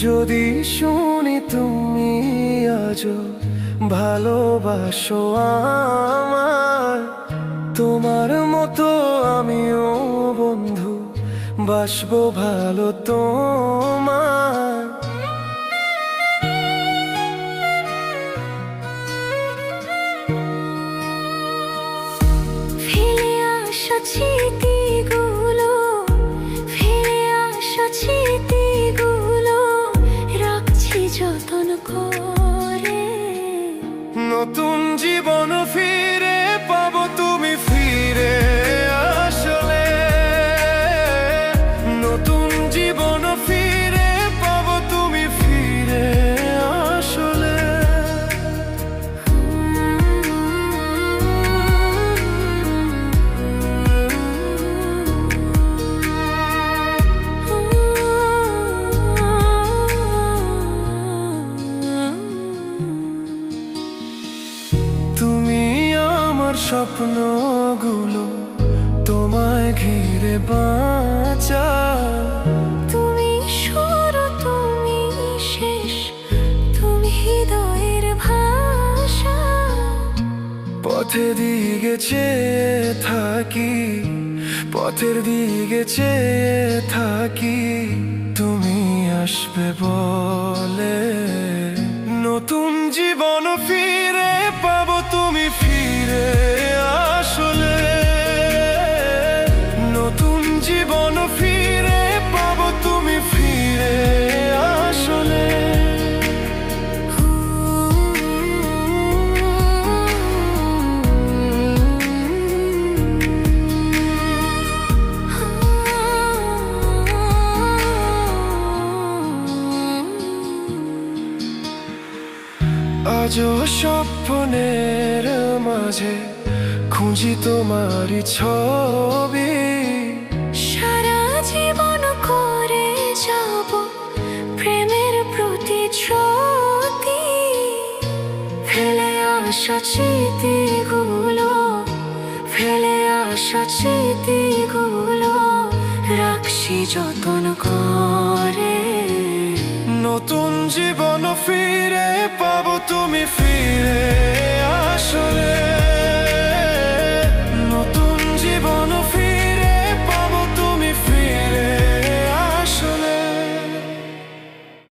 যদি শুনি তুমি আজও ভালোবাসো আমার, তোমার মতো আমিও বন্ধু বাসবো ভালো তোমার। ফেলে আসা স্মৃতিগুলো, ফেলে আসা স্মৃতিগুলো রাখছি যতন করে। নতুন জীবন ফিরে পাবো তুমি ফিরে আসলে, নতুন জীবন ফিরে পাবো তুমি ফিরে আসলে। তুমি আমার স্বপ্নগুলো, তোমায় ঘিরে বাঁচা। তুমি শুরু, তুমি শেষ, তুমি হৃদয়ের ভাষা। পথের দিকে চেয়ে থাকি, পথের দিকে চেয়ে থাকি, তুমি আসবে বলে। নতুন জীবন ফিরে পাবো তুমি ফিরে আসলে, নতুন জীবন ফিরে পাবো তুমি ফিরে আসলে। আজও স্বপ্নের মাঝে খুঁজি তোমারই ছবি। সারা জীবন করে যাব প্রেমের প্রতিশ্রুতি। ফেলে আসা স্মৃতিগুলো, ফেলে আসা স্মৃতিগুলো রাখছি যতন করে।